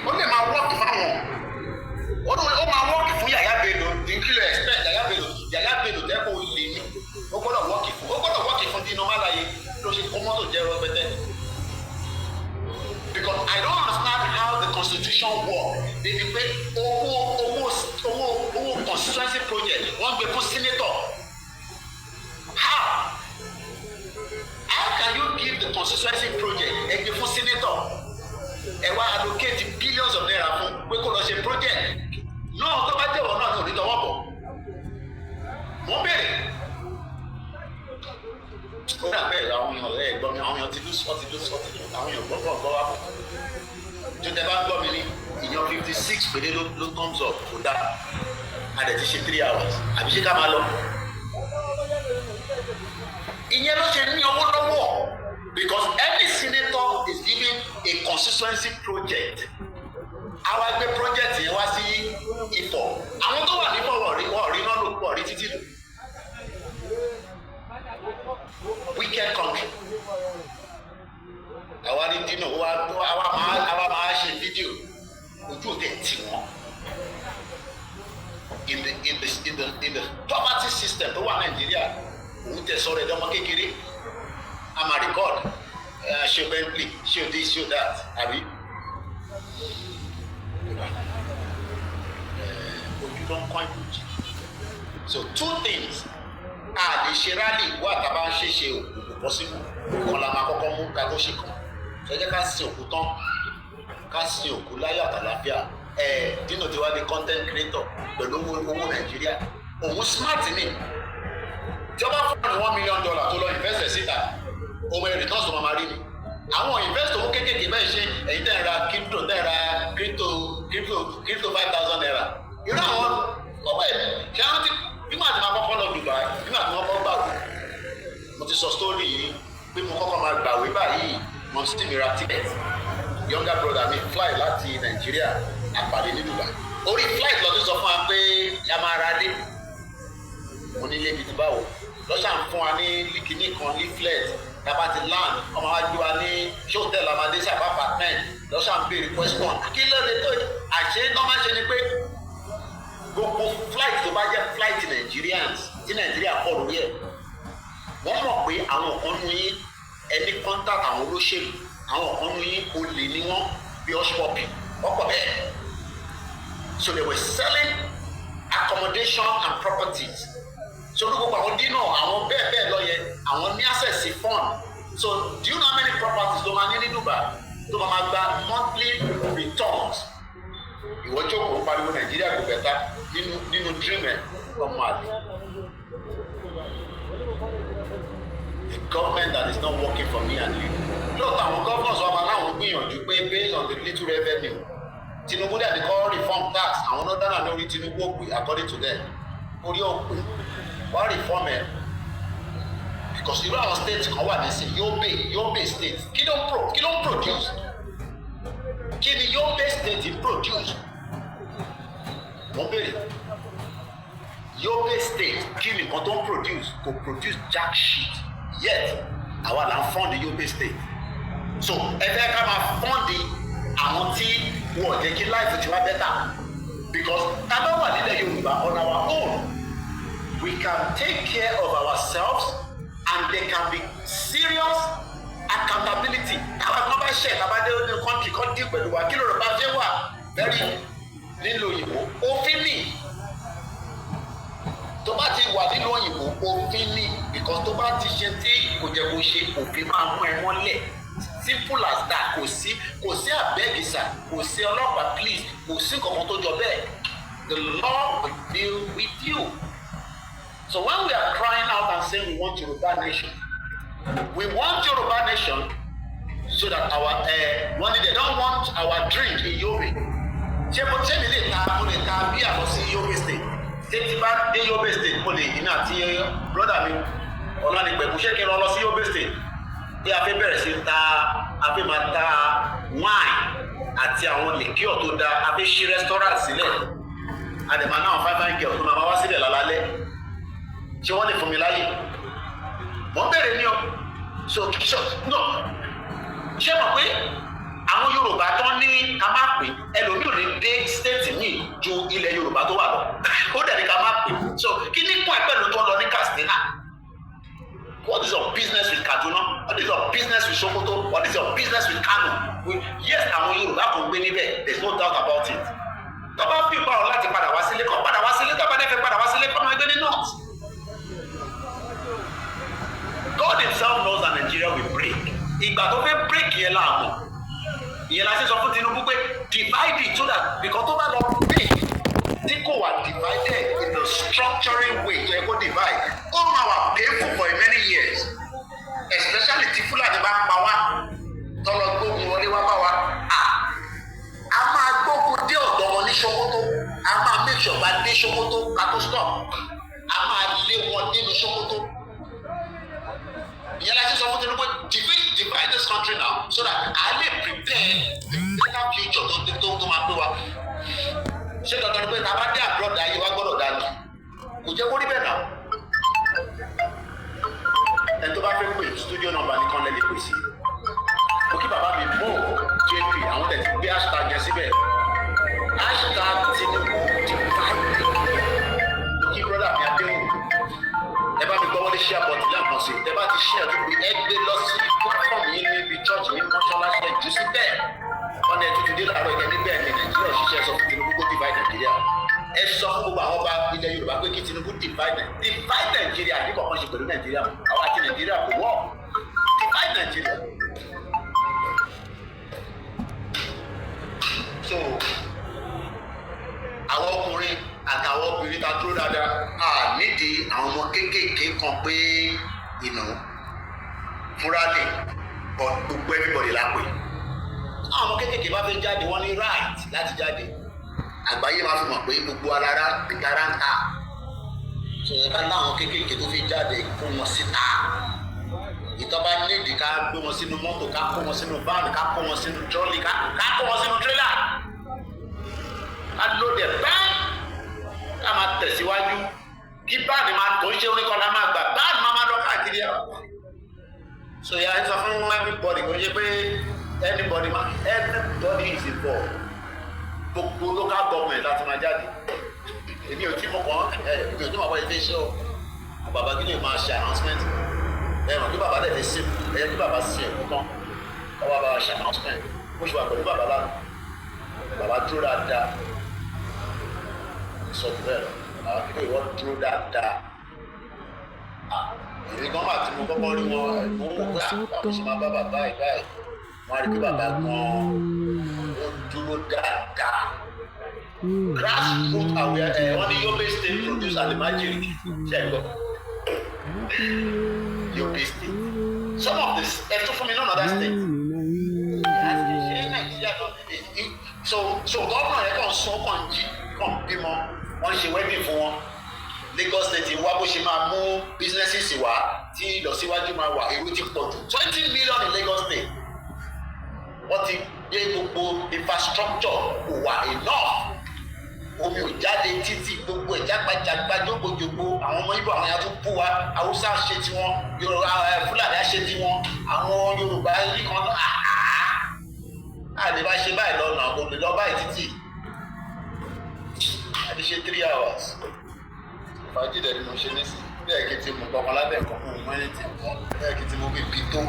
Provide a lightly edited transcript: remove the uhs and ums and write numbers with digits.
ó lè máa wọ́ọ̀kì fáwọn ó máa wọ́ọ̀kì fún Yàyà Bello ní kí ló expect Yàyà Bello tẹ́kọ̀ lè ní ó gbọ́dọ̀ wọ́ọ̀kì fún Dino Malaye ló ṣe kó mọ́tò jẹ́ rọpẹtẹ. Because I don't understand how the constitution work. Débi pé owó constituency project wọ́n gbé fún senator. How can you give the constituency project ẹ gbé fún senator? Ẹ wá allocate billions of naira fún pé kó lọ ṣe project. Náà tó bá jẹ́wọ́ náà ní onítọ̀wọ́ bọ̀. Mo bèrè. Ó dà bẹ́ẹ̀ àwọn èèyàn ẹ̀gbọ́n mi àwọn èèyàn ti lùsọ̀ àwọn èèyàn gbọ́ wá bọ̀. Tó tẹ bá gbọ́ mi ní ìyàn 56 péré ló thumbs up kò dáa. A dẹ̀ ti ṣe 3 hours. Àbí ṣé ká máa lọ? Ìyẹn ló ṣe ní owó lọ́wọ́ because every senator is giving a constituency project. Àwa gbé project yẹn wá sí Ifọ̀. Àwọn tó wà nífọ̀ wọ̀ rí náà ló pọ̀ rí títí lò. Wicked country. Àwa ní Dino àwa máa ṣe fídíò ojú òde tì wọ́n. In the poverty system tó wà Nàìjíríà òun tẹ̀ sọ̀rọ̀ ẹ̀dọ́mọ kékeré a máa record ṣe Bentley ṣe this ṣe that àbí. Ojú ló ń kọ́ ìbòjì. So 2 things. A lè ṣe rally wá tàbá ń ṣe òkú possible kan la máa kọ́kọ́ mú ká tó ṣe kan ṣe jẹ́ ká sin òkú tán ká sin òkú láyọ̀ àtàlàáfíà Dino ti wá di content creator pẹ̀lú owó Nàìjíríà òun smart ni tí wọ́n bá fún ní $1 million tó lọ invest síta ohun èrè tán sọ máa rí ni àwọn invest owó kéékèèké bẹ́ẹ̀ ṣe ẹ̀yin tẹ́ ẹ̀ ra crypto 5,000 naira irú àwọn ọmọ ẹ̀ ṣe àwọn ti nígbà tí mo kọ́kọ́ lọ Dubai nígbà tí wọ́n kọ́ gbàgbé mo ti sọ story yìí pé mo kọ́kọ́ máa gbàwé báyìí mo sì ti mi ra ticket younger brother mi fly láti Nàìjíríà àpàdé ní Dubai orí flight lọ́dún sọ fún wa pé a máa ra dé mo ní lébi tí báwo lọ́sà ń fún wa ní kíní kan leaflet tábà ti land ọmọ wa gbé wa ní ṣé hòtẹ́ẹ̀lì amadé sábà apartment lọ́sà ń béèrè question kí ló dé tó àṣé normal ṣe ni pé gbogbo flight tó bá jẹ́ flight Nigerians tí Nàìjíríà pọ̀ lórí ẹ̀ wọ́n mọ̀ pé àwọn kan nu yín ẹni contact àwọn olóṣèlú àwọn kan nu yín olè ní wọ́n bí ọ̀ṣpọ̀pì ọ̀pọ̀ bẹ́ẹ̀ so they were selling accommodation and properties so gbogbo àwọn Dino àwọn bẹ́ẹ̀ lọ yẹ àwọn ní access sí fund so do you know how many properties ló máa ní ní Dubai tó máa gba monthly returns ìwọ jókòó pariwo Nàìjíríà kò bẹ̀ta nínú dream ẹ̀ ọmọ àlè. The government that is not working for me and you. Lóòótọ́ àwọn governors wa máa láwọn gbìyànjú pé based on the little revenue Tinubu dẹ̀ ní kọ́ reform tax àwọn náà dáná lórí Tinubu òpè according to them orí òpè wọ́n reform ẹ̀ because irú àwọn state kan wà nísìn Yobe state kí ló ń produce kí ni Yobe state ń produce wọ́n béèrè Yobe state kí ni nǹkan tó ń produce kò produce jack shit yet àwa là ń fund Yobe state so ẹ fẹ́ ká máa fund àwọn tí wọ́n jẹ́ kí life ti wá better because tá a bá wà nílẹ̀ Yorùbá on our own we can take care of ourselves and there can be serious accountability àwọn kan bá ṣe àtàbádé ní country kan dín pẹ̀lú wa kí ló rẹ̀ bá ṣe wà very nílò òyìnbó òfin ní tó bá ti wà nínú òyìnbó òfin ní because tó bá ti ṣe tí kò jẹ́ kó ṣe òfin máa mú ẹ mọ́lẹ̀ simple as that kò sí àbẹ́gìsà kò sí ọlọ́pàá please kò sí nǹkan tó jọ bẹ́ẹ̀ the law will deal with you so when we are crying out and saying we want Yoruba Nation so that our money they don't want our drink in Yobe ṣé mi lè ta bí àlọ́ sí Yobe state ṣé ti bá dé Yobe state mo lè yín àti brother mi ọ̀lànìpẹ̀kù ṣé kí n lọ sí Yobe state bí a fẹ́ bẹ̀rẹ̀ sí a fẹ́ máa ta wine àti àwọn liqueur tó da a fẹ́ ṣí restaurant sílẹ̀ àdèmà náà 5 girls tó máa wá sílẹ̀ lálálẹ́ ṣé wọ́n lè fún mi láyè wọ́n bẹ̀rẹ̀ ní ọ no ṣé mọ̀ pé àwọn Yorùbá tó ní ká má pè ẹlòmíì ò ní dé state míì ju ilẹ̀ Yorùbá tó wà lọ ó dẹ̀ ní ká má pè so kí ní pọ̀ pẹ̀lú tó ń lọ ní Katsina. What is your business with Kaduna? What is your business with Sokoto? What is your business with Kano? Yes, àwọn Yorùbá kò gbé níbẹ̀. There is no doubt about it. Tọ́ba fi bá ọ láti padà wá sílé kọ́ padà wá sílé tọ́ba dẹ́fẹ̀ padà wá sílé kọ́ máa gbé ní north. God himself knows that Nigeria will break. Ìgbà tó fẹ́ break yẹn láàmú. Ìyẹn la ṣe sọ fún Tinubu pé divide it so that because tó bá lọ break tí kò wà divided in a structuring way tó yẹ kó divide ó máa wà painful for many years especially tí Fúlàní bá pa wá tọ́lọ gbógun wọlé wá bá wa a máa gbógun dé ọ̀dọ̀ wọn ní Sokoto a máa make sure bá dé Sokoto ká tó stop a máa lé wọn nínú Sokoto ìyẹn la ṣe sọ fún Tinubu divide this country now so that a lè prepare the better future tó máa gbé wa. Ṣé dandan ni pé ta bá dé abroad ayé wa gbọ́dọ̀ dání kò jẹ́ kó rí bẹ́ẹ̀ náà ẹni tó bá fẹ́ pè studio number nìkan lẹ́lẹ́ pè sí mo kí bàbá mi mú JP àwọn tẹ̀ ti gbé hashtag yẹn síbẹ̀ hashtag Tinubu divide mo kí brother mi Adéhùn ẹ bá mi gbọ́ wọlé share button lẹ́ẹ̀kan sí ẹ bá ti share tó pé ẹ gbé lọ sí platform yìí níbi church ní mọ́ṣáláṣí ẹ̀ jù sí bẹ́ẹ̀ wọ́n ní ẹtútù dé láàárọ̀ ìkẹ́ níbẹ̀ ní Nàìjíríà òṣìṣẹ́ sọ fún Tinubu kó divide Nàìjíríà ẹ sọ fún gbogbo àwọn ọba ilẹ̀ Yorùbá pé kí Tinubu divide Nàìjíríà ní kọ̀ọ̀kan ṣe pẹ̀lú Nàìjíríà àwọn àti Nàìjíríà kò wọ́ divide Nàìjíríà. So àwọn ọkùnrin àtàwọn obìnrin ta dúró dáadáa a nídìí àwọn ọmọ kéékèèké kan pé fúnra lè gbogbo everybody lápè àwọn ọmọ kéékèèké bá fẹ́ jáde wọ́n ní right láti jáde àgbáyé máa fi mọ̀ pé gbogbo alára ìtara ń ta ṣèyí ká láwọn kéékèèké tó fi jáde kó wọn síta ìtọ́ba nídìí ká gbé wọn sínú mọ́tò ká kó wọn sínú van ká kó wọn sínú trolley ká kó wọn sínú trailer ká ló dẹ̀ bẹ́ẹ̀ ká máa tẹ̀síwájú kí báàdì máa tó ń ṣe orí kan lá máa gbà báàdì máa lọ káàkiri ẹ̀ so yà á sọ fún everybody kò ṣe pé everybody is involved gbogbo local government láti máa jáde èmi ò tí mo kàn èmi ò tí mo kàn ilé iṣẹ́ o bàbá kí lè máa ṣe announcement ẹ̀rọ kí bàbá lè ṣe ẹ̀yẹ kí bàbá ṣe ẹ̀kú tán ọwọ́ bàbá ṣe announcement bó ṣe wà pẹ̀lú bàbá lánàá bàbá dúró dáadáa ìsọjú bẹ́ẹ̀ lọ bàbá kí lè wọ́n dúró dáadáa èmi gan máa ti mo kọ́kọ́ rí wọn mo ń wò pé àwọn ṣe máa bá bàbá ẹ̀ báyìí wọ́n á rí pé bàbá gan ó dúró dáadáa grassroots aware wọ́n ní Yobe state produce alimajiri ṣẹ́gbọ́ Yobe state some of this ẹ̀ tún fún mi náà another state ṣe Nàìjíríà tó so gọ́ọ̀nà yẹn kàn sọ kàn jí kàn bímọ wọ́n ṣe wedding fún wọn Lagos state wá bó ṣe máa mú businesses wá tí ìlọsíwájú máa wà èrò ti pọ̀ jù 20 million in Lagos state wọ́n ti gbé gbogbo infrastructure kò wà enough omi ò jáde títí gbogbo ẹ̀ jágbajàgba jógbojògbo àwọn ọmọ Ìgbò àwọn yàtọ̀ bú wa Haúsá ṣe tiwọn Yorùbá Fúlàní ṣe tiwọn àwọn Yorùbá yìí kan náà àlè bá ṣe báyìí lọ́nà kò lè lọ báyìí títì àti ṣe 3 hours fàájì dẹ̀ ni mo ṣe nísìnyí bẹ́ẹ̀ kí n ti mú kọ́kọ́ lábẹ́ nǹkan fún mi mọ́ ẹni tí bẹ́ẹ̀ kí n ti mú bíbí tó.